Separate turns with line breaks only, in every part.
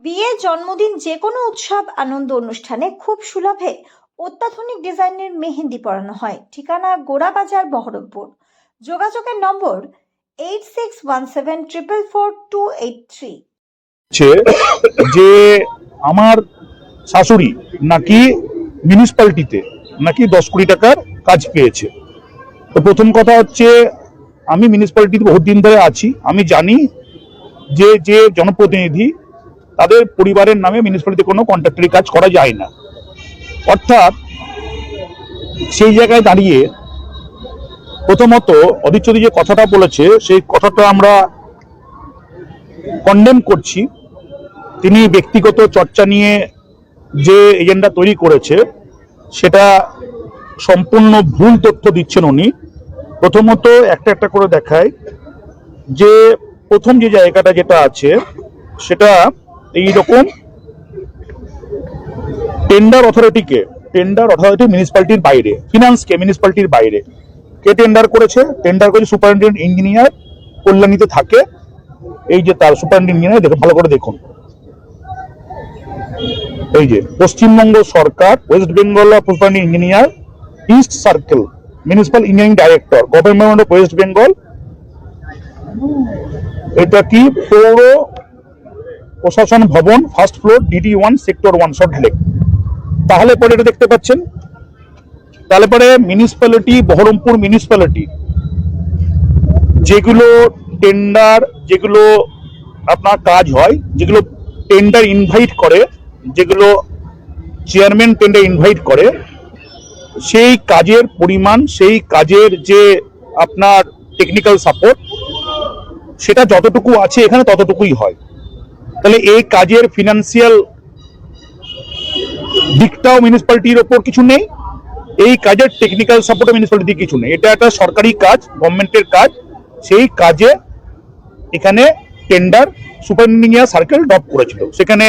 বিয়ে, জন্মদিন, যে কোনো উৎসব আনন্দ অনুষ্ঠানে খুব সুলভে অত্যাধুনিক ডিজাইনের মেহেন্দি পরানো হয়। ঠিকানা গোড়াবাজার, বহরমপুর। যোগাযোগের নম্বর 8617444283।
যে আমার শাশুড়ি নাকি মিউনিসিপ্যালিটিতে নাকি 10 কোটি টাকার কাজ পেয়েছে। তো প্রথম কথা হচ্ছে, আমি মিউনিসিপ্যালিটিতে বহুত দিন ধরে আছি, আমি জানি যে যে জনপ্রতিনিধি তাদের পরিবারের নামে মিউনিসিপ্যালিটিতে কোনো কন্ট্রাক্টরি কাজ করা যায় না। অর্থাৎ সেই জায়গায় দাঁড়িয়ে প্রথমত অধীর চৌধুরী যে কথাটা বলেছে সেই কথাটা আমরা কন্ডেম করছি। তিনি ব্যক্তিগত চর্চা নিয়ে যে এজেন্ডা তৈরি করেছে সেটা সম্পূর্ণ ভুল তথ্য দিচ্ছেন উনি। প্রথমত একটা একটা করে দেখায় যে প্রথম যে জায়গাটা যেটা আছে সেটা এইরকম, টেন্ডার অথরিটি মিউনিসিপ্যালিটির বাইরে, ফিনান্সকে মিউনিসিপ্যালিটির বাইরে কে টেন্ডার করেছে? টেন্ডার করেছে সুপারিনটেন্ডেন্ট ইঞ্জিনিয়ার, কল্যাণীতে থাকে। এই যে তার সুপারিনটেন্ডেন্ট ইঞ্জিনিয়ার, দেখুন ভালো করে দেখুন, এই যে পশ্চিমবঙ্গ সরকার, West Bengal superintendent engineer, east circle municipal engineering director, government of West Bengal. এটা কি? পৌর প্রশাসন ভবন, ফার্স্ট ফ্লোর, DD1 সেক্টর 1, সব ঢেলে। তাহলে পরে এটা দেখতে পাচ্ছেন, তাহলে পরে মিউনিসিপ্যালিটি, বহরমপুর মিউনিসিপ্যালিটি যেগুলো টেন্ডার, যেগুলো আপনার কাজ হয়, যেগুলো টেন্ডার ইনভাইট করে, যেগুলো চেয়ারম্যান টেন্ডার ইনভাইট করে, সেই কাজের পরিমাণ, সেই কাজের যে আপনার টেকনিক্যাল সাপোর্ট, সেটা যতটুকু আছে এখানে ততটুকুই হয়। তাহলে এই কাজের ফিনান্সিয়াল দিকটাও মিউনিসিপ্যালিটির ওপর কিছু নেই, এই কাজের টেকনিক্যাল সাপোর্টও মিউনিসিপ্যালিটি কিছু নেই। এটা একটা সরকারি কাজ, গভর্নমেন্টের কাজ। সেই কাজে এখানে টেন্ডার সুপারিনটেন্ডেন্ট সার্কেল ড্রপ করেছিল, সেখানে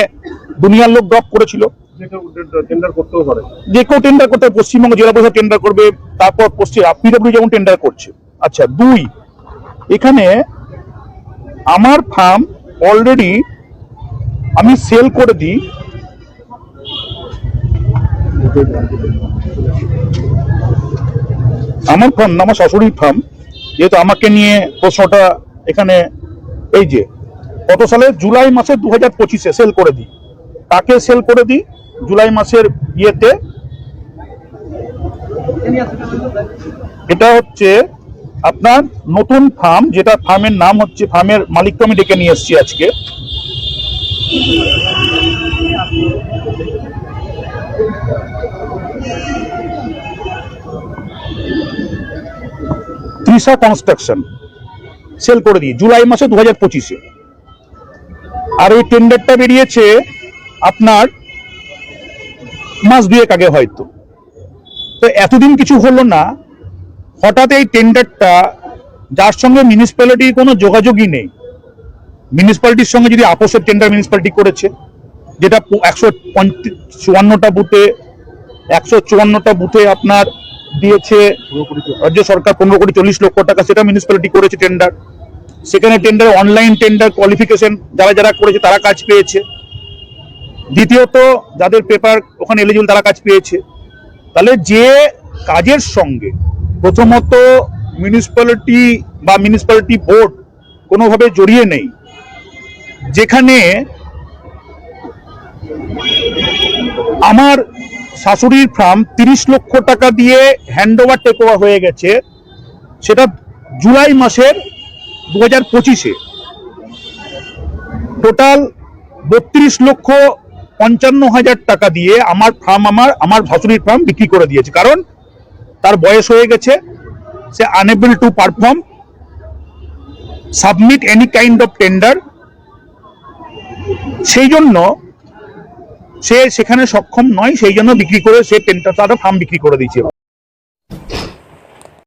দুনিয়ার লোক ড্রপ করেছিল। যে কেউ টেন্ডার করতে, পশ্চিমবঙ্গ জেলা পরিষদ টেন্ডার করবে, তারপর PW যেমন টেন্ডার করছে। আচ্ছা, 2, এখানে আমার ফার্ম অলরেডি আমি সেল করে দিই, আমার ফার্ম, আমার শাশুড়ির ফার্ম, যেহেতু আমাকে নিয়ে প্রশ্নটা এখানে, এই যে কত সালে, জুলাই মাসে 2025-এ সেল করে দিই। তাকে সেল করে দিই জুলাই মাসের ইয়েতে। এটা হচ্ছে আপনার নতুন ফার্ম, যেটা ফার্মের নাম হচ্ছে, ফার্মের মালিককে আমি ডেকে নিয়ে এসেছি আজকে। তৃষা কনস্ট্রাকশন সেল করে দিই জুলাই মাসে 2025-এ। আর এই টেন্ডারটা বেরিয়েছে আপনার মাস 2 আগে হয়তো। তো এতদিন কিছু হলো না, হঠাৎ এই টেন্ডারটা, যার সঙ্গে মিউনিসিপ্যালিটির কোনো যোগাযোগই নেই, মিউনিসিপ্যালিটির সঙ্গে যদি আপোষের টেন্ডার মিউনিসিপ্যালিটি করেছে, যেটা 154টা বুথে, 154টা বুথে আপনার দিয়েছে রাজ্য সরকার 15,40,00,000 টাকা, সেটা মিউনিসিপ্যালিটি করেছে টেন্ডার। সেখানে টেন্ডার, অনলাইন টেন্ডার কোয়ালিফিকেশন যারা যারা করেছে তারা কাজ পেয়েছে। দ্বিতীয়ত, যাদের পেপার ওখানে এলিজিবল তারা কাজ পেয়েছে। তাহলে যে কাজের সঙ্গে প্রথমত মিউনিসিপ্যালিটি বা মিউনিসিপ্যালিটি বোর্ড কোনোভাবে জড়িয়ে নেই, যেখানে আমার শাশুড়ির ফার্ম 30 লক্ষ টাকা দিয়ে হ্যান্ড ওভার টেক ওভার হয়ে গেছে, সেটা জুলাই মাসের 2025-এ টোটাল 32,55,000 টাকা দিয়ে আমার ফার্ম, আমার শাশুড়ির ফার্ম বিক্রি করে দিয়েছে। কারণ তার বয়স হয়ে গেছে, সে unable to perform, submit any kind of tender, সেই জন্য সে সেখানে সক্ষম নয়, সেই জন্য বিক্রি করে সে টেন্ডার, তার ফার্ম বিক্রি করে দিয়েছে।